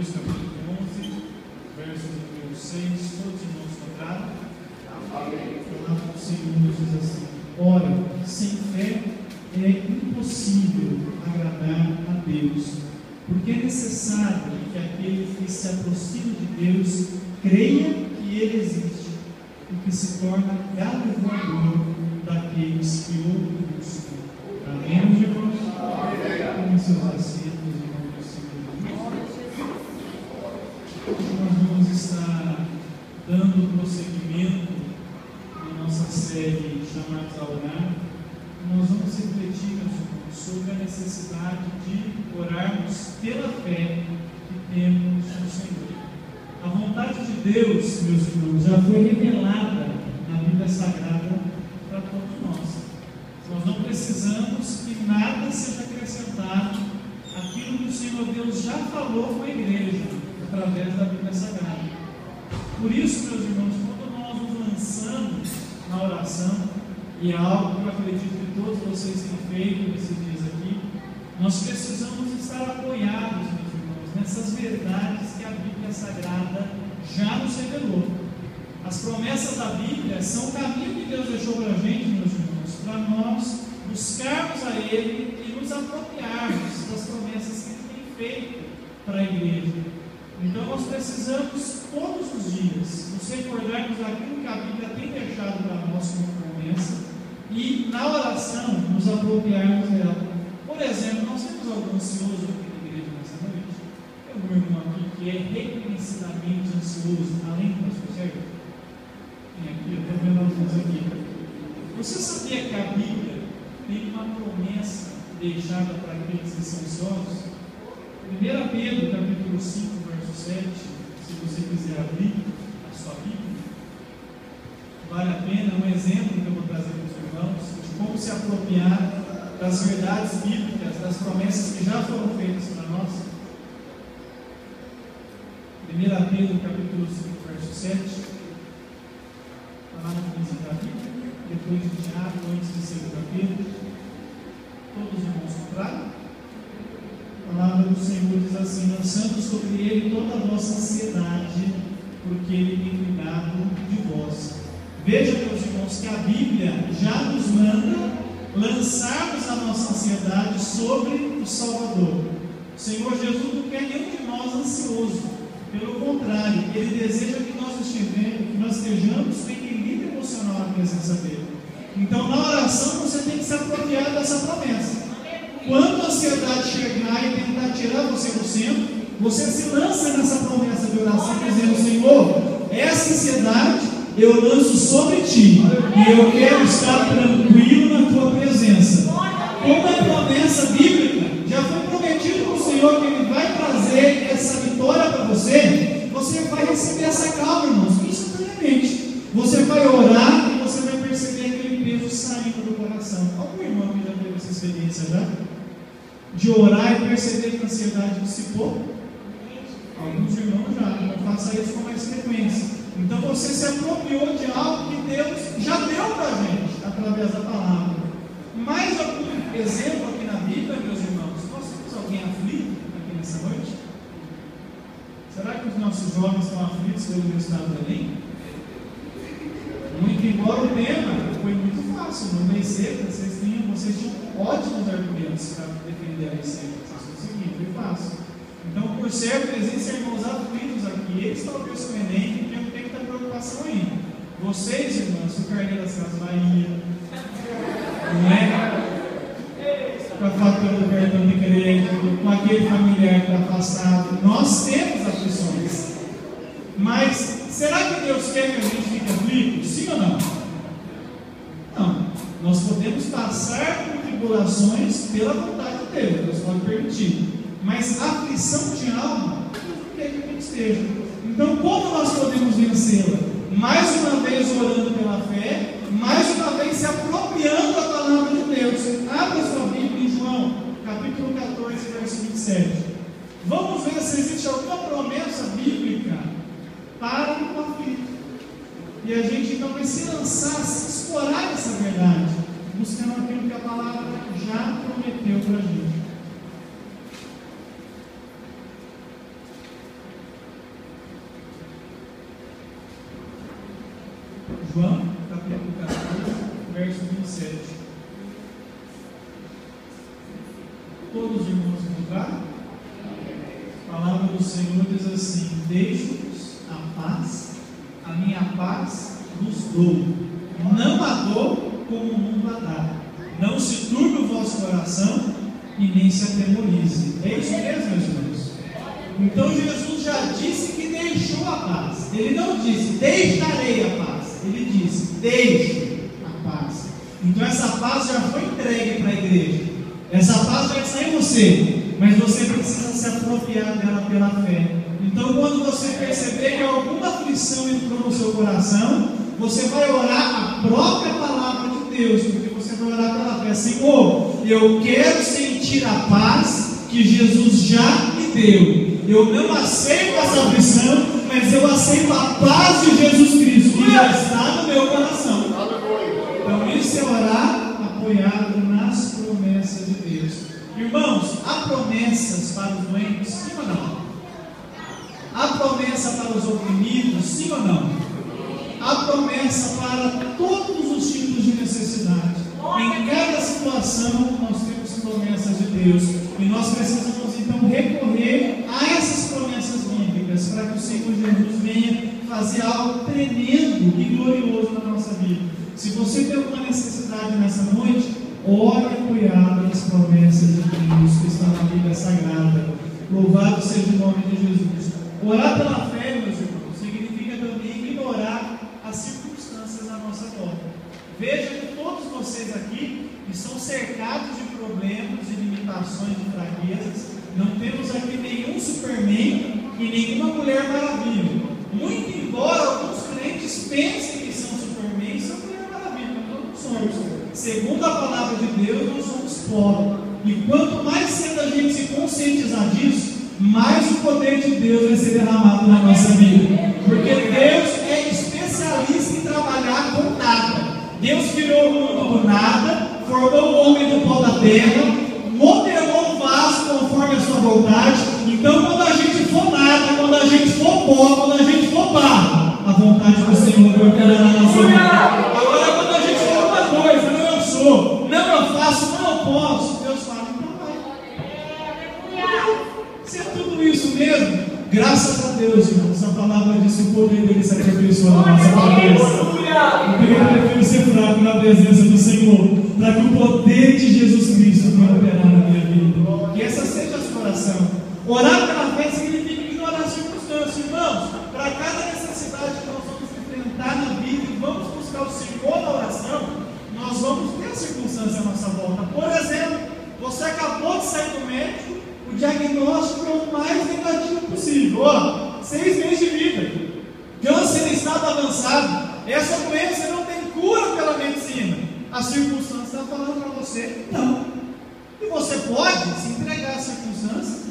Hebreus capítulo 11, verso número 6, todos os irmãos encontraram? Amém. A palavra do Senhor nos diz assim: ora, sem fé é impossível agradar a Deus, porque é necessário que aquele que se aproxima de Deus creia que Ele existe, o que se torna galardoador daqueles que o buscam. Amém, meus irmãos? Amém. Seus assentos, irmãos do Senhor Jesus. Hoje nós vamos estar dando prosseguimento na nossa série Chamados a Orar. Nós vamos refletir, meus irmãos, sobre a necessidade de orarmos pela fé que temos no Senhor. A vontade de Deus, meus irmãos, já foi revelada na Bíblia Sagrada para todos nós. Nós não precisamos que nada seja acrescentado àquilo que o Senhor Deus já falou com a igreja, através da Bíblia Sagrada. Por isso, meus irmãos, quando nós nos lançamos na oração, e é algo que eu acredito que todos vocês têm feito nesses dias aqui, nós precisamos estar apoiados, meus irmãos, nessas verdades que a Bíblia Sagrada já nos revelou. As promessas da Bíblia são o caminho que Deus deixou para a gente, meus irmãos, para nós buscarmos a Ele e nos apropriarmos das promessas que Ele tem feito para a igreja. Então nós precisamos todos os dias nos recordarmos daquilo que a Bíblia tem deixado para nós como promessa e na oração nos apropriarmos dela. Por exemplo, nós temos algum ansioso aqui na igreja nessa noite? Tem algum irmão aqui que é reconhecidamente ansioso, além do nosso certo? Tem aqui, eu estou vendo alguns aqui. Você sabia que a Bíblia tem uma promessa deixada para aqueles que são ansiosos? 1 Pedro, capítulo 5, verso 7, se você quiser abrir a sua Bíblia, vale a pena, um exemplo que eu vou trazer para os irmãos, de como se apropriar das verdades bíblicas, das promessas que já foram feitas para nós. 1 Pedro, capítulo 5, verso 7, está lá no começo da Bíblia, depois de Tiago, antes de 2 Pedro. Todos os irmãos compraram? A palavra do Senhor diz assim: lançando sobre Ele toda a vossa ansiedade, porque Ele tem cuidado de vós. Veja, meus irmãos, que a Bíblia já nos manda lançarmos a nossa ansiedade sobre o Salvador. O Senhor Jesus não quer nenhum de nós ansioso. Pelo contrário, Ele deseja que nós estejamos com equilíbrio emocional na presença dEle. Então, na oração, você tem que se apropriar dessa promessa. Quando a ansiedade chegar e tentar tirar você do centro, você se lança nessa promessa de oração, dizendo: Senhor, essa ansiedade eu lanço sobre Ti, e eu quero estar tranquilo na Tua presença. Como é promessa bíblica, já foi prometido para o Senhor que Ele vai trazer essa vitória para você, você vai receber essa calma, irmãos, instantaneamente. Você vai orar e você vai perceber aquele peso saindo do coração. Algum irmão que já teve essa experiência já? De orar e perceber que a ansiedade dissipou? Alguns irmãos já, então faça isso com mais frequência. Então você se apropriou de algo que Deus já deu para a gente, através da palavra. Mais algum exemplo aqui na Bíblia, meus irmãos? Nós temos alguém aflito aqui nessa noite? Será que os nossos jovens estão aflitos pelo estado do Enem? Muito embora o tema foi muito fácil, no mês seco, vocês tinham ótimos argumentos para defender a receita, vocês conseguiram, foi fácil. Então, por certo, existem irmãos aflitos aqui, eles talvez com o Enem não tem muita preocupação ainda. Vocês, irmãos, o carneiro das Casas Bahia, não é? Com a fatura do cartão de crédito, com aquele familiar que está afastado, nós temos aflições. Mas será que Deus quer que a gente fique aflito? Sim ou não? Não. Nós podemos passar por tribulações pela vontade de Deus, Deus pode permitir. Mas a aflição de alma, Deus não quer que a gente esteja. Então, como nós podemos vencê-la? Mais uma vez orando pela fé, mais uma vez se apropriando da palavra de Deus. Abra sua Bíblia em João, capítulo 14, verso 27. Vamos ver se existe alguma promessa bíblica para o aflito. E a gente então vai se lançar, se explorar essa verdade, buscando aquilo que a palavra já prometeu para a gente. João, capítulo 14, verso 27. Todos os irmãos encontraram? A palavra do Senhor diz assim: deixo-vos a paz, a minha paz vos dou. Não a dou como o mundo a dá. Não se turbe o vosso coração e nem se atemorize. É isso mesmo, meus irmãos. Então Jesus já disse que deixou a paz. Ele não disse deixarei a paz. Ele disse deixo a paz. Então essa paz já foi entregue para a igreja. Essa paz já está em você, mas você precisa se apropriar dela pela fé. Então quando você perceber que alguma aflição entrou no seu coração, você vai orar a própria palavra de Deus, porque você vai orar pela fé. Senhor, eu quero sentir a paz que Jesus já me deu. Eu não aceito essa aflição, mas eu aceito a paz de Jesus Cristo, que já está no meu coração. Então isso é orar apoiado nas promessas de Deus. Irmãos, há promessas para os doentes, sim ou não? Há promessa para os oprimidos, sim ou não? Há promessa para todos os tipos de necessidade. Em cada situação nós temos promessas de Deus, e nós precisamos então recorrer a essas promessas bíblicas para que o Senhor Jesus venha fazer algo tremendo e glorioso na nossa vida. Se você tem alguma necessidade nessa noite, ore apoiado nas promessas de Deus que estão na Bíblia Sagrada. Louvado seja o nome de Jesus. Orar pela fé, meus irmãos, significa também ignorar as circunstâncias à nossa volta. Veja que todos vocês aqui estão cercados de problemas, de limitações, de fraquezas. Não temos aqui nenhum Superman e nenhuma Mulher Maravilha. Muito embora alguns crentes pensem que são Superman e são Mulher Maravilha, mas nós não somos. Segundo a palavra de Deus, nós somos pobres. E quanto mais cedo a gente se conscientizar disso, mais o poder de Deus vai ser derramado na nossa vida. Porque Deus é especialista em trabalhar com nada. Deus criou o mundo do nada, formou o homem do pó da terra, modelou o vaso conforme a sua vontade. Então, quando a gente for nada, quando a gente for pó, quando a gente for barro, a vontade do Senhor vai operar na nossa vida. Agora, quando a gente for uma coisa, não eu sou, não eu faço, não eu posso, Deus fala, então vai. Se é tudo isso mesmo, graças a Deus, irmãos, essa palavra diz que o poder dele se aperfeiçoa na nossa cabeça. Eu prefiro ser fraco na presença do Senhor, para que o poder de Jesus Cristo venha operar na minha vida. Que essa seja a sua oração. Orar pela fé significa ignorar as circunstâncias, irmãos. Para cada necessidade que nós vamos enfrentar na vida e vamos buscar o Senhor na oração, nós vamos ter a circunstância à nossa volta. Por exemplo, você acabou de sair do médico, o diagnóstico é o mais negativo possível. 6 meses de vida, câncer em estado avançado. Essa doença não tem cura pela medicina. A circunstância está falando para você não. E você pode se entregar às circunstâncias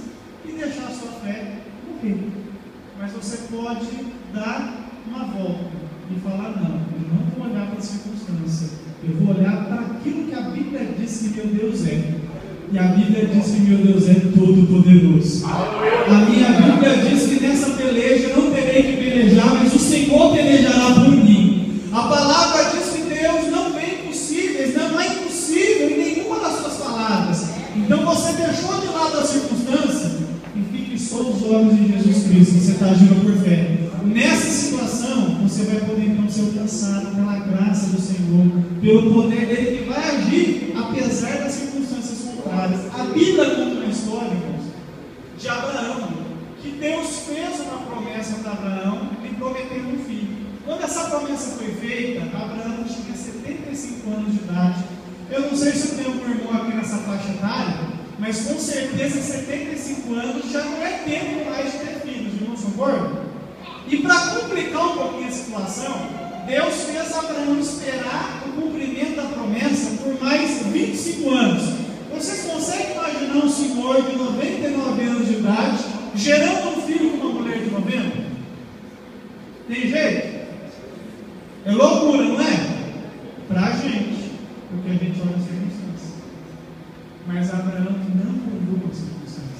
e deixar a sua fé morrer. Mas você pode dar uma volta e falar: não, eu não vou olhar para a circunstância, eu vou olhar para aquilo que a Bíblia diz que meu Deus é. E a Bíblia diz que meu Deus é todo poderoso. A minha Bíblia diz que nessa peleja eu não terei que pelejar, mas o Senhor pelejará por mim. A palavra diz que Deus não vê impossíveis, não há impossível em nenhuma das suas palavras. Então você deixou de lado a circunstância e fique só os olhos em Jesus Cristo. Você está agindo por fé. Nessa situação, você vai poder então ser alcançado pela graça do Senhor, pelo poder dele que vai agir apesar das circunstâncias contrárias. A Bíblia conta uma história, irmãos, de Abraão, que Deus fez uma promessa para Abraão e prometeu um filho. Quando essa promessa foi feita, Abraão tinha 75 anos de idade. Eu não sei se eu tenho algum irmão aqui nessa faixa etária, mas com certeza 75 anos já não é tempo mais de ter filhos, irmãos, concorda? E para complicar um pouquinho a situação, Deus fez Abraão esperar o cumprimento da promessa por mais 25 anos. Vocês conseguem imaginar um senhor de 99 anos de idade gerando um filho com uma mulher de 90? Tem jeito? É loucura, não é? Para a gente, porque a gente olha as circunstâncias. Mas Abraão não olhou as circunstâncias.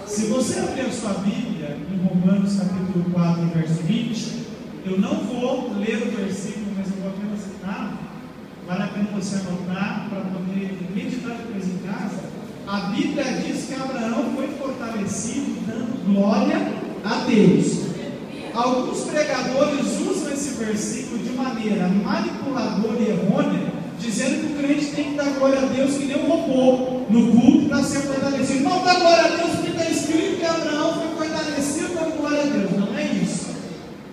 Se você abrir a sua Bíblia em Romanos capítulo 4, verso 20, Eu não vou ler o versículo, mas eu vou apenas citar. Vale a pena você anotar para poder meditar depois em casa. A Bíblia diz que Abraão foi fortalecido dando glória a Deus. Alguns pregadores usam esse versículo de maneira manipuladora e errônea, dizendo que o crente tem que dar glória a Deus que nem um robô no culto para ser fortalecido. Não dá glória a Deus porque está escrito que Abraão foi fortalecido dando glória a Deus. Não é isso.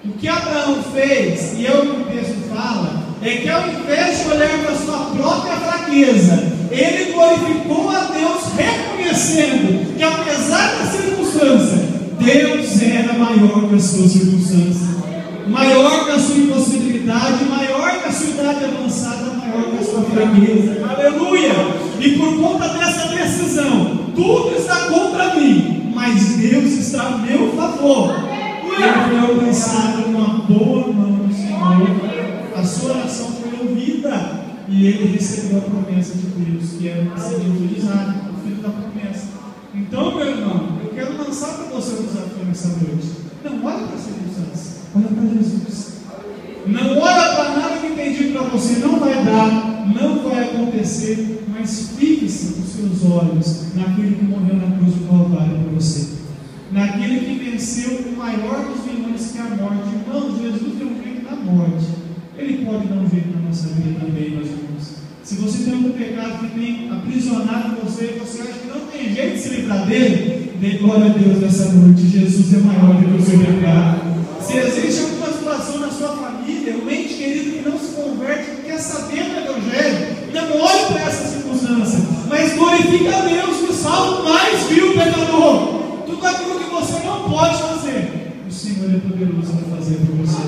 O que Abraão fez, e é o que o texto fala, é que ao invés de olhar para a sua própria fraqueza, ele glorificou a Deus reconhecendo que apesar da circunstância, Deus era maior que a sua circunstância, maior que a sua impossibilidade, maior que a sua idade avançada, maior que a sua fraqueza. Aleluia! E por conta dessa decisão, tudo está contra mim, mas Deus está a meu favor. Ele foi alcançado uma boa mão do Senhor, a sua oração foi ouvida e ele recebeu a promessa de Deus, que é o seguinte de Isaac, o filho da promessa. Então, meu irmão, eu quero lançar para você um desafio nessa noite. Não olha para as circunstâncias, olha para Jesus. Não olha para nada que tem dito para você, não vai dar, não vai acontecer, mas fixe os seus olhos naquele que morreu na cruz do Calvário por você, naquele que venceu o maior dos vilões, que é a morte. Irmão, Jesus deu um jeito na morte, ele pode dar um jeito na nossa vida também, meus irmãos. Se você tem algum pecado que tem aprisionado você, e você acha que não tem jeito de se livrar dele, dê glória a Deus nessa noite. Jesus é maior do que o seu pecado. Se existe alguma situação na sua família, um ente querido que não se converte, que quer saber do Evangelho, não olhe para essa circunstância, mas glorifique a Deus que salva o mais vil pecador. Tudo aquilo que você não pode fazer, o Senhor é poderoso para fazer por você.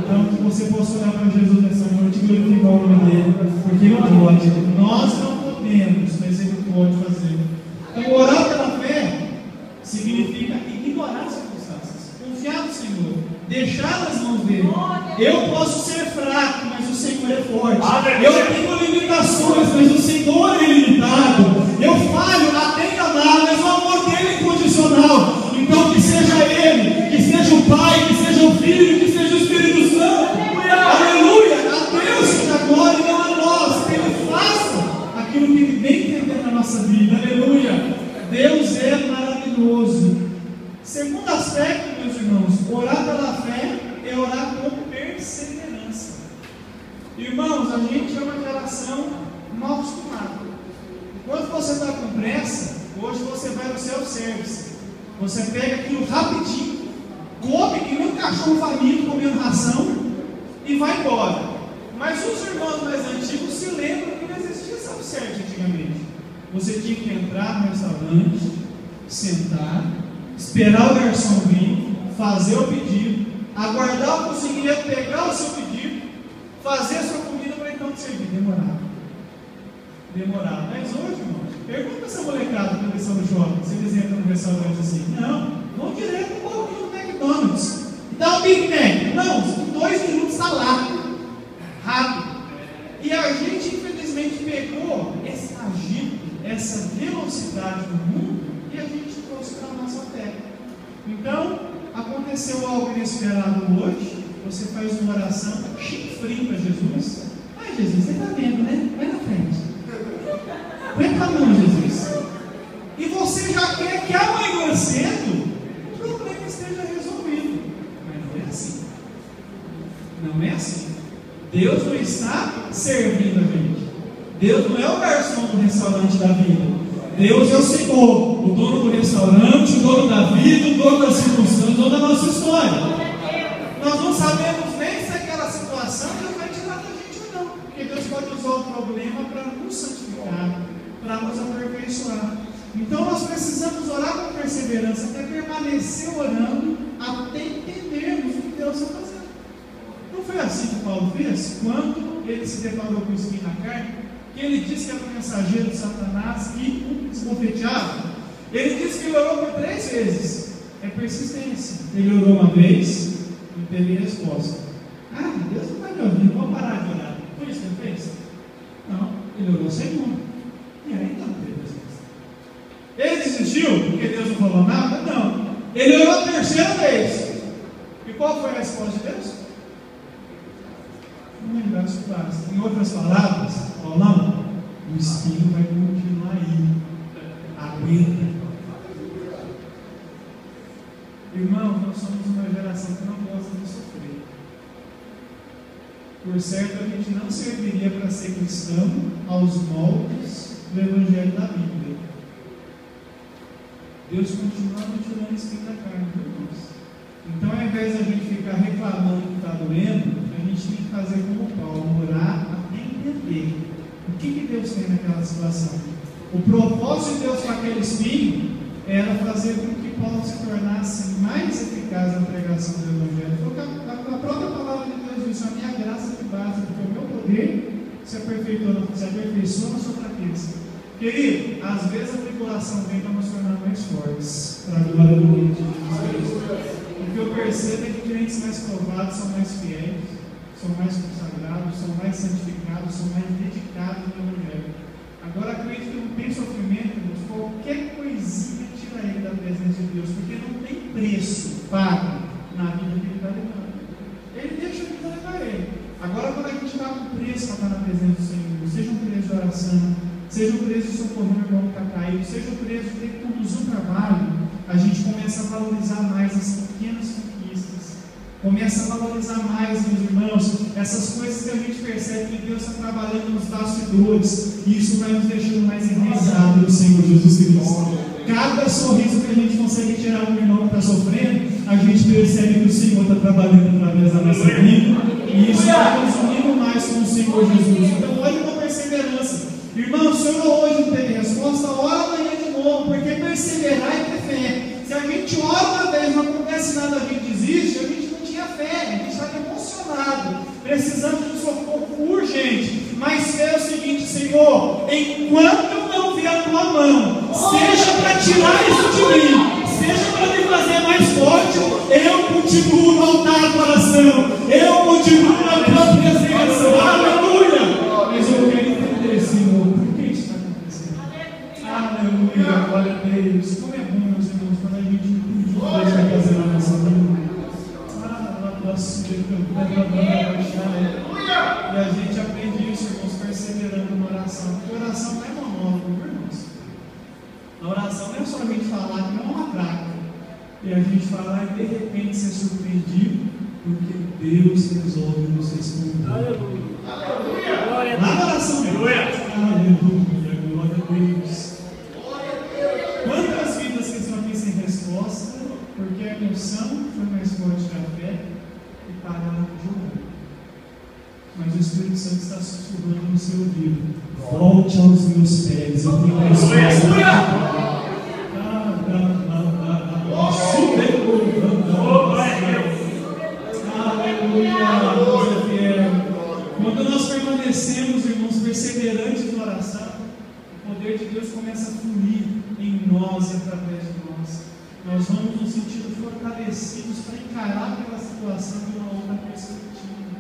Então, que você possa olhar para Jesus nessa noite e glorificar o nome dele, porque ele pode. Nós não podemos, mas ele pode fazer. Então, orar pela fé significa ignorar as circunstâncias, confiar no Senhor, deixar nas mãos dele. Eu posso ser fraco, mas o Senhor é forte. Eu tenho limitações, mas o Senhor é ilimitado. Eu falho até enganar, mas o amor dele é incondicional. Então, que seja ele, que seja o Pai, que seja o Filho, que seja o Espírito Santo. Aleluia! A Deus que dá glória e não a nós. Que ele faça aquilo que ele bem entender na nossa vida. Aleluia! Deus é maravilhoso. Segundo aspecto, meus irmãos, orar pela fé é orar com perseverança. Irmãos, a gente é uma geração mal acostumada. Quando você está com pressa, hoje você vai no self-service. Você pega aquilo rapidinho, come que nem um cachorro faminto comendo ração e vai embora. Mas os irmãos mais antigos se lembram que não existia self-service antigamente. Você tinha que entrar no restaurante, sentar, esperar o garçom vir, fazer o pedido, aguardar o cozinheiro pegar o seu pedido, fazer a sua comida para então te servir. Demorado. Mas hoje, irmão, pergunta para essa molecada que eles são no shopping, se eles entram no restaurante assim. Não, vão direto para o McDonald's. Dá um Big Mac. Não, em 2 minutos está lá. Rápido. E a gente, infelizmente, pegou esse agito, essa velocidade do mundo e a gente trouxe para a nossa terra. Então, aconteceu algo inesperado hoje. Você faz uma oração chifrinho para Jesus. Ai, Jesus, você está vendo, né? Vai na frente. Põe para a mão, Jesus. E você já quer que amanhã cedo o problema esteja resolvido. Mas não é assim. Não é assim. Deus não está servindo a gente. Deus não é o garçom do restaurante da vida. Deus é o Senhor, o dono do restaurante, o dono da vida, o dono das circunstâncias, o dono da nossa história. Nós não sabemos nem se aquela situação Deus vai tirar da gente ou não. Porque Deus pode usar o problema para nos santificar, para nos aperfeiçoar. Então nós precisamos orar com perseverança, até permanecer orando, até entendermos o que Deus está fazendo. Não foi assim que Paulo fez? Quando ele se deparou com o espinho na carne, que ele disse que era o mensageiro de Satanás que o esbofeteava. Ele disse que ele orou por 3 vezes. É persistência. Ele orou uma vez e teve resposta. Ah, Deus não vai me ouvir, vou parar de orar. Foi isso que ele fez? Não, ele orou segundo. E aí não teve resposta. Ele desistiu porque Deus não falou nada? Não. Ele orou a 3ª vez. E qual foi a resposta de Deus? Não lembrasse o basta. Em outras palavras, Paulão, o espinho vai continuar aí. Aguenta. Irmão, nós somos uma geração que não gosta de sofrer. Por certo, a gente não serviria para ser cristão aos moldes do Evangelho da Bíblia. Deus continua tirando o espinho da carne, irmãos. Então, ao invés de a gente ficar reclamando que está doendo, a gente tem que fazer como Paulo, orar até entender o que Deus tem naquela situação. O propósito de Deus com aquele espinho era fazer com que Paulo se tornasse mais eficaz na pregação do Evangelho. A própria palavra de Deus diz: a minha graça te basta, porque o meu poder se aperfeiçoa na sua fraqueza. Querido, às vezes a tribulação vem para nos tornar mais fortes, para a glória do reino de Jesus. O que eu percebo é que crentes mais provados são mais fiéis, são mais consagrados, são mais santificados, são mais dedicados ao Evangelho. Agora, crente que não tem sofrimento, qualquer coisinha tira ele da presença de Deus, porque não tem preço pago na vida que ele está levando. Ele deixa a vida levar ele. Agora, quando a gente está com preço para estar na presença do Senhor, seja um preço de oração, seja um preço de socorrer o irmão que está caído, seja um preço de ter que conduzir um trabalho, a gente começa a valorizar mais as pequenas conquistas, começa a valorizar mais, meus irmãos, essas coisas que a gente percebe que Deus está trabalhando nos bastidores, e isso vai nos deixando mais enraizados no Senhor Jesus Cristo. Cada sorriso que a gente consegue tirar do irmão que está sofrendo, a gente percebe que o Senhor está trabalhando através da nossa vida, e isso vai nos unindo mais com o Senhor Jesus. Então, olha uma perseverança. Irmão, se o Senhor hoje não teve resposta, ora amanhã de novo, porque perseverar é ter fé. Se a gente ora uma vez, não acontece nada, a gente desiste, a gente não tinha fé, a gente estava emocionado, precisamos de um socorro urgente. Mas fé é o seguinte: Senhor, enquanto eu não vi a tua mão, seja para tirar isso de mim, seja para me fazer mais forte, eu continuo no altar da oração, eu continuo na tua presença. Aleluia! Mas eu quero entender, Senhor, por que isso está acontecendo? Aleluia, glória a Deus. Como é bom, meus irmãos, quando a gente entende o que Deus está fazendo na nossa vida. E a gente aprende isso, irmãos, perseverando na oração. Porque oração não é monólogo, irmãos. A oração não é só a gente falar, que não é uma prática. E a gente falar e de repente ser surpreendido, porque Deus resolve nos responder. Aleluia! Aleluia! Lá na oração, aleluia! Aleluia! Glória a Deus! Quantas vidas que estão aqui sem resposta, porque a emoção foi mais forte que a fé e pararam de orar. Mas o Espírito Santo está sussurrando no seu ouvido: volte aos meus pés, eu tenho resposta. Quando nós permanecemos, irmãos, perseverantes na oração, o poder de Deus começa a fluir em nós e através de nós. Nós vamos nos sentindo fortalecidos para encarar aquela situação de uma outra perspectiva.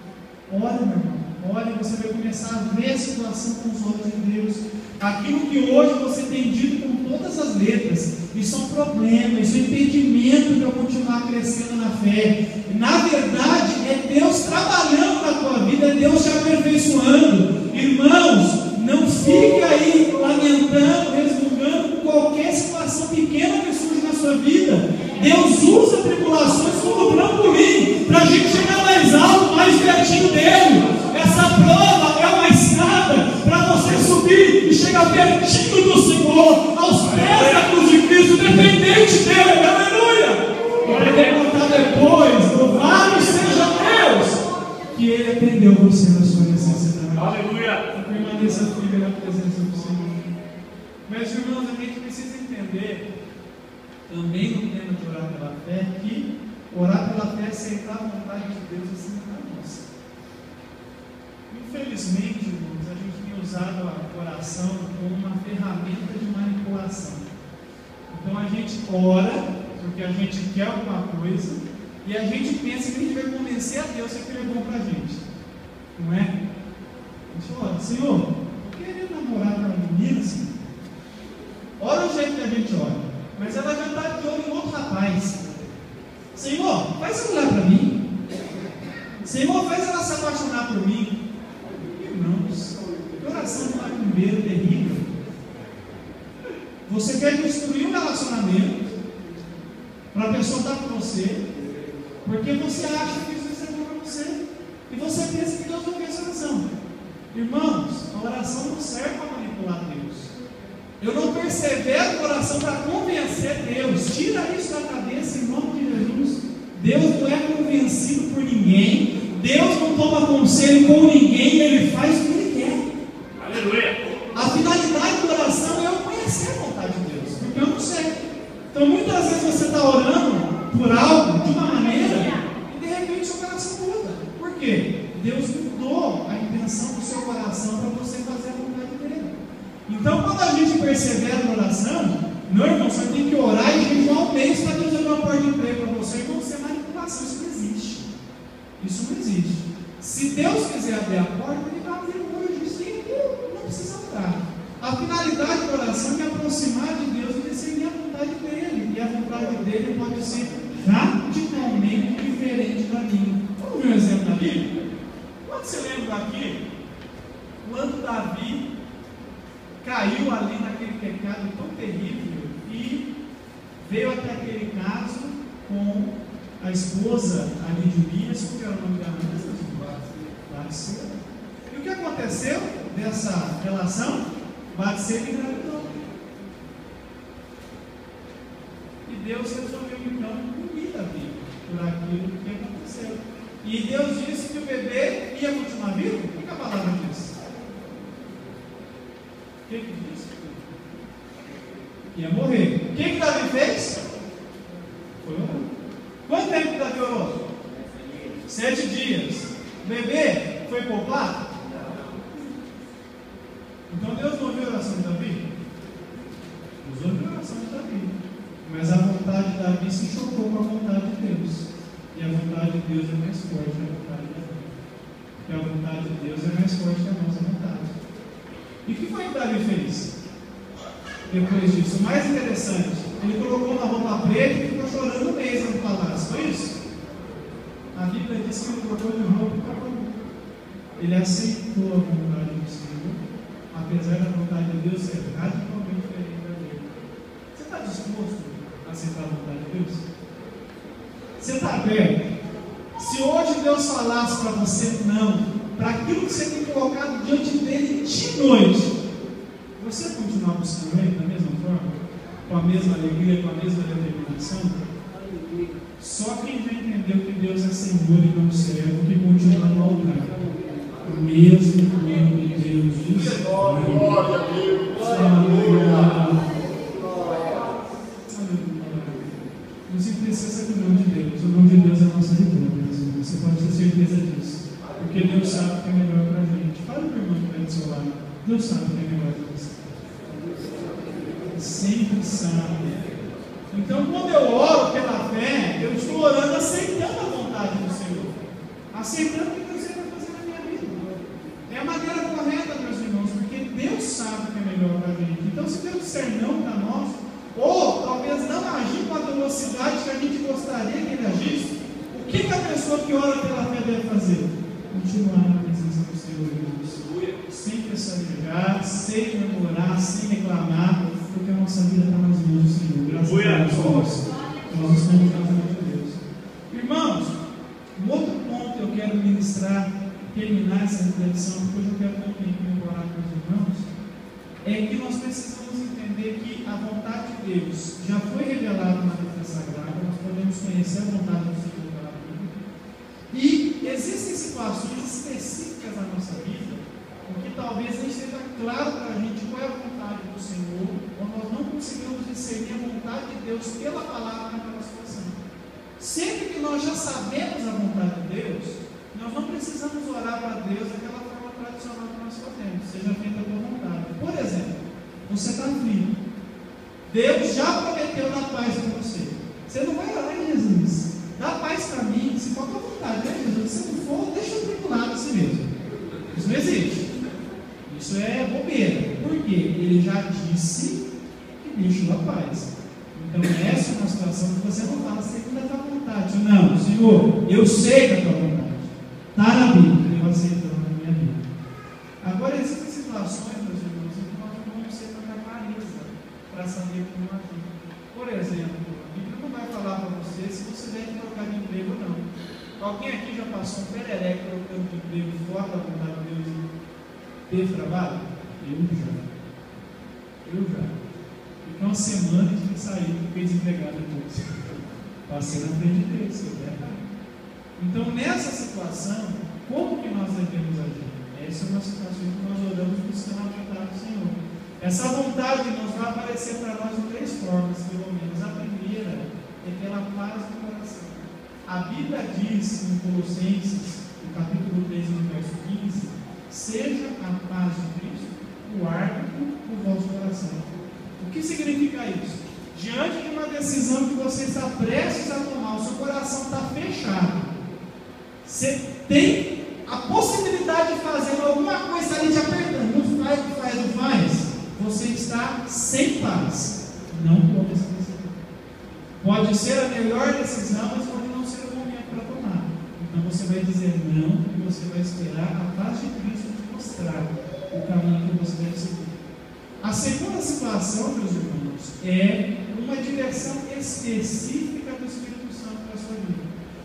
Ore, meu irmão, ore, você vai começar a ver a situação com os olhos de Deus. Aquilo que hoje você tem dito com todas as letras, isso é um problema, isso é um impedimento de eu continuar crescendo na fé. Na verdade, é Deus trabalhando na tua vida, é Deus te aperfeiçoando. Irmãos, não fique aí lamentando, resmungando com qualquer situação pequena que surge na sua vida. Deus usa tribulações como trampolim para a gente chegar mais alto, mais pertinho dele. Essa prova é uma escada para você subir e chegar pertinho do Senhor, aos pés da cruz de Cristo, dependente dele. Aleluia! Para perguntar depois, louvado seja Deus, que ele atendeu você na sua necessidade. Aleluia! Permaneça firme na presença do Senhor. Mas, irmãos, a gente precisa entender, também no tema de orar pela fé, que orar pela fé é aceitar a vontade de Deus acima da nossa. Infelizmente, irmãos, a gente tem usado a oração como uma ferramenta de manipulação. Então a gente ora porque a gente quer alguma coisa e a gente pensa que a gente vai convencer a Deus que aquilo é bom para a gente. Não é? A gente ora: Senhor, eu queria namorar com uma menina assim. Ora o jeito que a gente ora, mas ela já está de olho em outro rapaz. Senhor, faz um olhar para mim. Senhor, faz ela se apaixonar por mim. Irmãos, coração de macumbeiro terrível. Você quer construir um relacionamento para a pessoa estar com você, porque você acha que isso é bom para você, e você pensa que Deus não quer essa oração. Irmãos, a oração não serve para manipular Deus. Eu não persevero na oração para convencer Deus. Tira isso da cabeça em nome de Jesus. Deus não é convencido por ninguém. Deus não toma conselho com ninguém. Ele faz o que Ele quer. Aleluia. A finalidade da oração é eu conhecer a vontade de Deus, porque eu não sei. Então muitas vezes você está orando por algo de uma maneira e de repente seu coração muda. Por quê? Deus mudou a intenção do seu coração para você fazer a vontade dele. Então quando a gente persevera na oração, meu irmão, você tem que orar e jejuar um mês para Deus abrir uma porta de emprego para você. Irmão, isso é manipulação, isso não existe. Isso não existe. Se Deus quiser abrir a porta, Ele vai abrir hoje. Isso aí não precisa orar. A finalidade da oração é me aproximar de Deus e discernir a vontade dele. E a vontade dele pode ser radicalmente diferente da minha. Vamos ver um exemplo da Bíblia? Quando você lembra aqui, quando Davi caiu ali naquele pecado tão terrível e veio até aquele caso com a esposa ali de Urias, qual era o nome dela mesmo? Batseba. E o que aconteceu dessa relação? Batseba engravidou. E Deus resolveu então punir Davi por aquilo que aconteceu. E Deus disse que o bebê ia continuar vivo? O que a palavra diz? O que diz? Ia morrer. O que Davi fez? Foi orar. Quanto tempo que Davi orou? 7 dias. O bebê foi poupado? Então Deus não ouviu a oração de Davi? Deus ouviu a oração de Davi. Mas a vontade de Davi se chocou com a vontade de Deus. E a vontade de Deus é mais forte que a vontade de Davi. Porque a vontade de Deus é mais forte que a nossa vontade. E o que foi que Davi fez? Depois disso, o mais interessante, ele colocou uma roupa preta e ficou chorando um mês no palácio. Foi isso? A Bíblia diz que ele colocou de roupa e acabou. Ele aceitou a vontade do Senhor, apesar da vontade de Deus ser radicalmente diferente da dele. Você está disposto a aceitar a vontade de Deus? Você está aberto? Se hoje Deus falasse para você não, para aquilo que você tem colocado diante dele de noite, você continuar buscando Ele da mesma forma? Com a mesma alegria, com a mesma determinação? Só quem já entendeu que Deus é Senhor e não servo, que continua no altar. O mesmo nome de Deus diz. Glória a Deus. Aleluia. Não se precisa do nome de Deus. O nome de Deus é a nossa vitória. Você pode ter certeza disso. Porque Deus sabe o que é melhor para a gente. Fala para o irmão que está do seu lado. Deus sabe o que é melhor para você. Sempre sabe. Então, quando eu oro pela fé, eu estou orando aceitando a vontade do Senhor, aceitando o que Deus vai fazer na minha vida. É a maneira correta, meus irmãos, porque Deus sabe o que é melhor para a gente. Então, se Deus disser não para nós, ou talvez não agir com a velocidade que a gente gostaria que Ele agisse, o que a pessoa que ora pela fé deve fazer? Continuar na presença do Senhor Jesus, sem pestanejar, sem murmurar, sem reclamar, porque a nossa vida está nas mãos do Senhor. Graças a Deus, nós estamos nas mãos de Deus. Irmãos, um outro ponto que eu quero ministrar, terminar essa reflexão, porque hoje eu quero ter um tempinho para orar com os irmãos, é que nós precisamos entender que a vontade de Deus já foi revelada na Bíblia Sagrada, nós podemos conhecer a vontade do Senhor pela Bíblia, e existem situações específicas na nossa vida, em que talvez nem seja claro para a gente qual é a vontade do Senhor, ou nós não conseguimos discernir a vontade de Deus pela palavra naquela situação. Sempre que nós já sabemos a vontade de Deus, nós não precisamos orar para Deus daquela forma tradicional que nós fazemos, seja feita a tua vontade. Por exemplo, você está aflito, Deus já prometeu dar paz para você. Você não vai orar em Jesus, dá paz para mim, se for a tua vontade, né, Jesus? Se não for, deixa eu tribunal assim mesmo. Isso não existe. Isso é bobeira. Por quê? Ele já disse que deixou a paz. Então essa é uma situação que você não fala segundo a tua vontade. Não, Senhor, eu sei da tua vontade. está na Bíblia, eu aceitando na minha vida. Agora, existem situações, meus irmãos, em que nós não vamos ter tanta clareza para saber como agir. Por exemplo, a Bíblia não vai falar para você se você deve trocar de emprego ou não. Alguém aqui já passou um perereco trocando de emprego fora da vontade de Deus e teve trabalho? Eu já. Fiquei uma semana de sair e fiquei desempregado depois. Passei na frente de Deus, eu verdade. Então, nessa situação, como que nós devemos agir? Essa é uma situação que nós oramos buscando a vontade do Senhor. Essa vontade nos vai aparecer para nós de 3 formas, pelo menos. A primeira é pela paz do coração. A Bíblia diz em Colossenses, no capítulo 3, no verso 15: seja a paz de Cristo o árbitro do vosso coração. O que significa isso? Diante de uma decisão que você está prestes a tomar, o seu coração está fechado, você tem a possibilidade de fazer alguma coisa ali te apertando, não faz, você está sem paz. Não tome essa decisão. Pode ser a melhor decisão, mas pode não ser o momento para tomar. Então você vai dizer não e você vai esperar a paz de Cristo te mostrar o caminho que você deve seguir. A segunda situação, meus irmãos, é uma direção específica do Espírito Santo para a sua vida.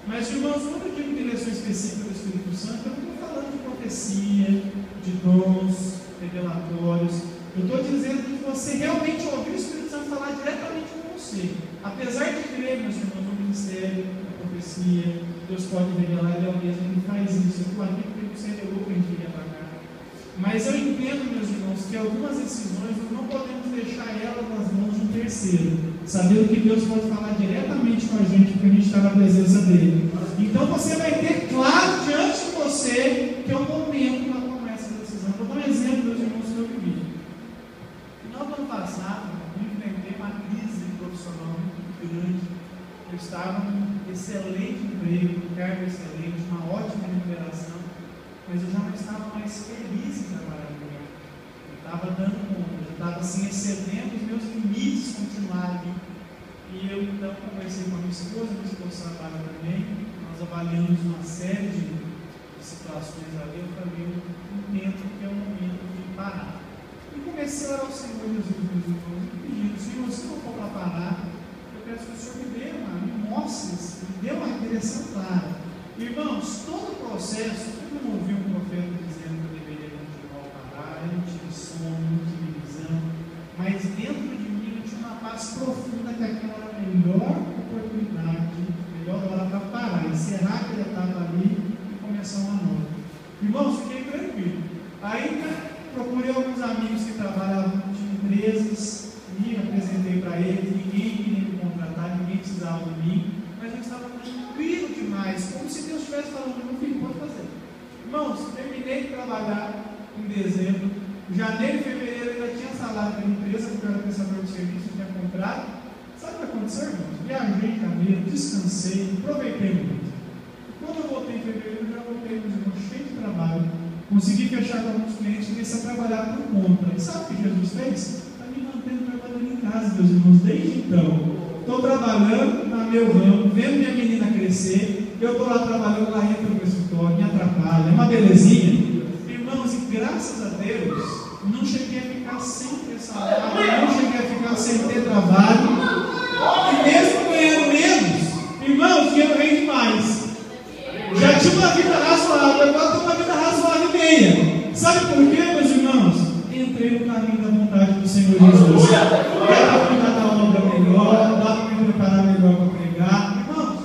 Mas, irmãos, quando eu digo direção específica do Espírito Santo, eu não estou falando de profecia, de dons revelatórios. Eu estou dizendo que você realmente ouviu o Espírito Santo falar diretamente com você. Apesar de crer, meus irmãos, no ministério, na profecia, Deus pode revelar, Ele é o mesmo que faz isso. Eu estou aqui porque você revelou para a gente vir para cá. Mas eu entendo, meus irmãos, que algumas decisões nós não podemos deixar elas nas mãos de um terceiro, sabendo que Deus pode falar diretamente com a gente, porque a gente está na presença dele. Então você vai ter claro diante de você que é o momento para tomar essa decisão. Vou dar um exemplo, meus irmãos, que eu vivi. No final do ano passado, eu enfrentei uma crise profissional muito grande. Eu estava num excelente emprego, um cargo excelente, uma ótima remuneração, mas eu já não estava mais feliz em trabalhar no lugar. Eu estava dando conta, eu estava assim excedendo os meus limites continuar ali. E eu então conversei com a minha esposa trabalha também, nós avaliamos uma série de situações ali. Eu falei, eu entendo que é o momento de parar. E comecei a orar ao Senhor, meus irmãos, pedindo: Senhor, se não for para parar, eu peço que o Senhor me mostre, me dê uma direção clara. Irmãos, todo o processo, eu não ouvi um profeta dizendo que eu deveria continuar a parar, eu não tive sono, não tive visão, mas dentro de mim eu tinha uma paz profunda que aquela era a melhor oportunidade, a melhor hora para parar, encerrar aquela etapa ali e começar uma nova. Irmãos, fiquei tranquilo. Ainda procurei alguns amigos que trabalhavam de empresas, me apresentei para eles, ninguém queria me contratar, ninguém precisava de mim, mas eu estava tranquilo demais, como se Deus estivesse falando: meu filho, pode fazer. Irmãos, terminei de trabalhar em dezembro, janeiro e fevereiro eu ainda tinha salário da empresa, porque eu era prestador de serviço, tinha comprado. Sabe o que aconteceu, irmãos? Viajei em janeiro, descansei, aproveitei muito. E quando eu voltei em fevereiro, eu já voltei, meus irmãos, cheio de trabalho, consegui fechar com alguns clientes, comecei a trabalhar por conta. E sabe o que Jesus fez? Está me mantendo trabalhando em casa, meus irmãos, desde então. Estou trabalhando no meu ramo, vendo minha menina crescer, eu estou lá trabalhando, lá entra no meu escritório, me atrapalha, é uma belezinha. Irmãos, e graças a Deus, não cheguei a ficar sem ter salário, não cheguei a ficar sem ter trabalho, e mesmo ganhando menos, irmãos, dinheiro rende mais. Já tinha uma vida razoável, agora estou com uma vida razoável e meia. Sabe por quê, meus irmãos? Entrei no caminho da vontade do Senhor Jesus. Dá para cuidar da obra melhor, dá para me preparar melhor para pregar. Irmãos,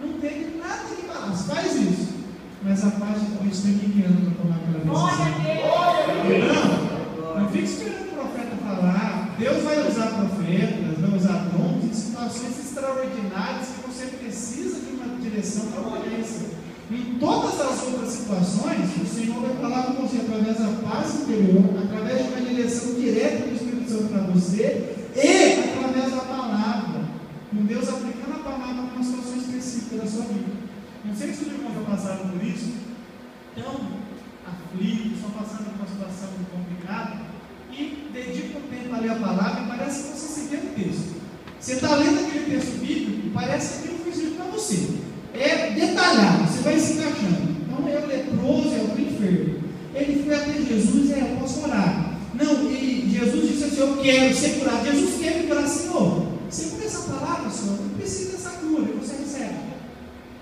não tem nada que falar, faz isso. Mas a paz de Cristo tem que guiando para tomar aquela decisão. Não fique esperando o profeta falar. Deus vai usar profetas, vai usar dons em situações extraordinárias que você precisa de uma direção para obediência. Em todas as outras situações, o Senhor vai falar com você através da paz interior, através de uma direção direta do Espírito Santo para você e através da palavra, com Deus aplicando a palavra em uma situação específica da sua vida. Não sei se os irmãos já passaram por isso, tão aflitos, estão passando por uma situação complicada e dedicam um tempo a ler a palavra e parece que você se vê no texto. Você está lendo aquele texto bíblico e parece que aquilo foi escrito para você. É detalhado, você vai se encaixando. Então eu enfermo. Ele foi até Jesus e eu posso orar. Não, e Jesus disse assim: eu quero ser curado. Jesus quer me curar, Senhor. Você cura essa palavra, Senhor? Não precisa dessa cura, você recebe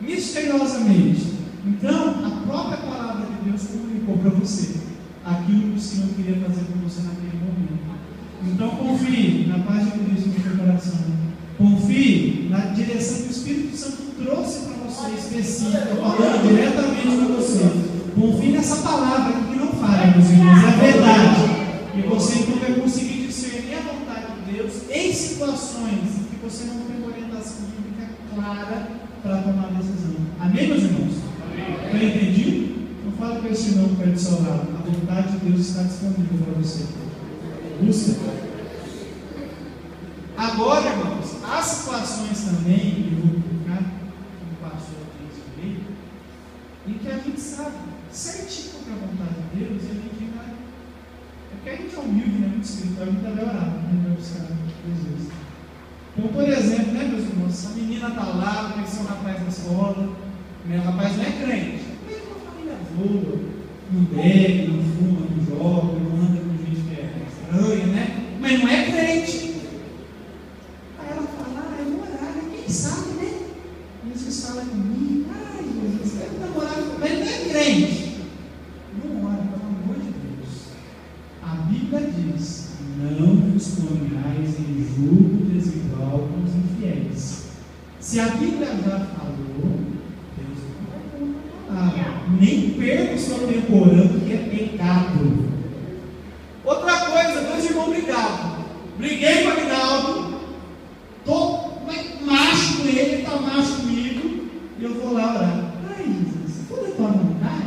misteriosamente. Então, a própria palavra de Deus comunicou para você aquilo que o Senhor queria fazer com você naquele momento. Então, confie na paz de Cristo no seu coração. Confie na direção que o Espírito Santo trouxe para você, específica, falando diretamente para você. Confie nessa palavra que não falha, meus irmãos, é a verdade. E você então vai conseguir discernir a vontade de Deus em situações que você não tem orientação bíblica clara para tomar a decisão. Amém, meus irmãos? Foi entendido? Não fale com esse irmão perto do seu lado. A vontade de Deus está disponível para você. Busca. Agora, irmãos, há situações também, eu vou colocar como pastor de direito, em que a gente sabe certinho que é a vontade de Deus e a gente vai. É porque a gente é humilde, né? Muito espiritual, a gente deve orar, né? Vai buscar Jesus. Então, por exemplo, né, meus irmãos, a menina está lá, conheceu um rapaz na escola, né? O rapaz não é crente, mas é uma família boa, não bebe, não fuma, não joga, não anda com gente que é estranha, né? Mas não é crente. Aí ela fala: eu vou orar, né? Quem sabe, né? Jesus fala comigo: ai, Jesus, quero namorar, mas não é crente. Não ora, pelo amor de Deus. A Bíblia diz: não vos ponhais em julgo desigual com os infiéis. Se a Bíblia já falou, Deus não vai falar. Nem perca o seu tempo orando, que é pecado. Outra coisa, dois irmãos brigados. Briguei com o Aguinaldo, estou macho com ele, ele está macho comigo, e eu vou lá orar. Ai, Jesus, se for da tua vontade,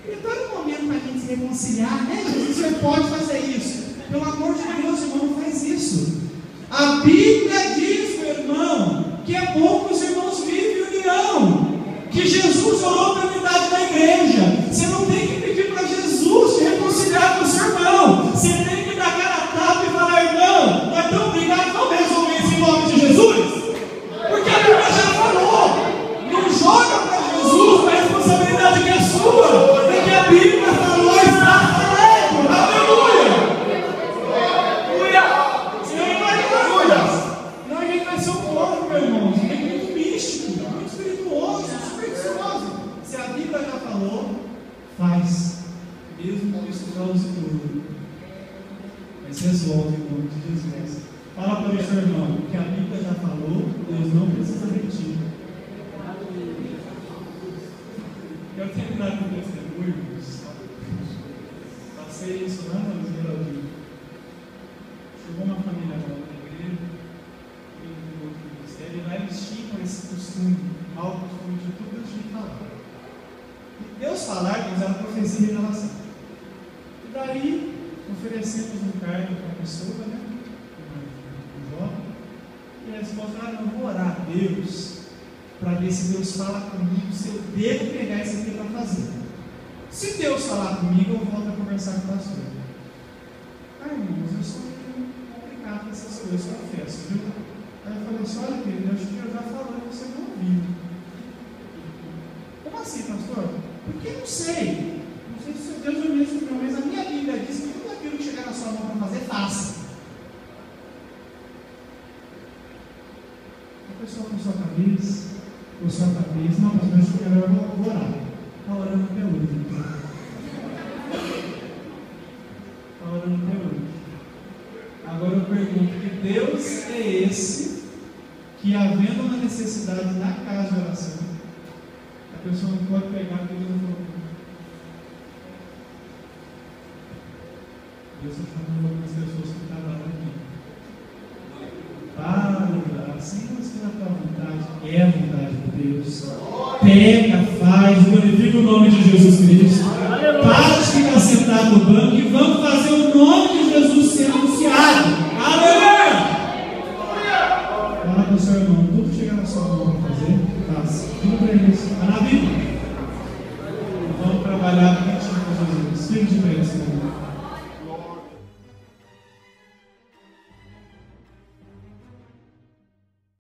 prepara um momento para a gente se reconciliar, né, Jesus? Você pode fazer isso. Pelo amor de Deus, irmão, não faz isso. A Bíblia diz, meu irmão, que é bom que os irmãos vivem união, que Jesus orou pela unidade da igreja. Você não tem que pedir para Jesus se reconciliar com o seu irmão. Você tem que dar cara a tapa e falar: irmão, nós estamos brigados, vamos resolver isso em nome de Jesus? Porque a Bíblia já falou. Não joga para Jesus a responsabilidade que é sua, porque a Bíblia falou e está falando. Aleluia! Não, a gente vai ser um povo, meu irmão. É muito místico, muito espirituoso, supersticioso. Se a Bíblia já falou, faz. Mesmo que isso cause dor. Mas resolve em nome de Jesus. Fala para o seu irmão que a Bíblia já falou, Deus não precisa repetir. Eu tenho que dar com testemunhos. Passei isso lá na Zeraldinha. Chegou uma família nova na igreja, e outro ministério, e lá eles tinham esse costume, mau costume de tudo antes de falar. E Deus falar, Deus era profecia e revelação. E daí, oferecemos um cargo para a pessoa, né? Um jovem, e a esposa falou: eu vou orar a Deus para ver se Deus fala comigo, se eu devo pegar isso aqui para fazer. Se Deus falar comigo, eu volto a conversar com o pastor. Ai, irmãos, eu sou meio complicado com essas coisas, confesso, viu? Aí eu falei assim: olha, querido, acho que eu já falei e você não ouviu. Como assim, pastor? Porque não sei. Não sei se Deus é o mesmo que não, mas a minha Bíblia diz que tudo aquilo que chegar na sua mão para fazer, faça. A pessoa com sua cabeça, não, mas eu acho que melhor eu vou orar. Está orando até hoje. Está orando até hoje. Agora eu pergunto: que Deus é esse que, havendo uma necessidade na casa de oração, a pessoa não pode pegar o que Deus não falou? Deus está chamando algumas pessoas que trabalham aqui. Para orar, sem você na tua vontade, é a vontade de Deus. Pega, faz, glorifica o nome de Jesus Cristo. Para de ficar sentado no banco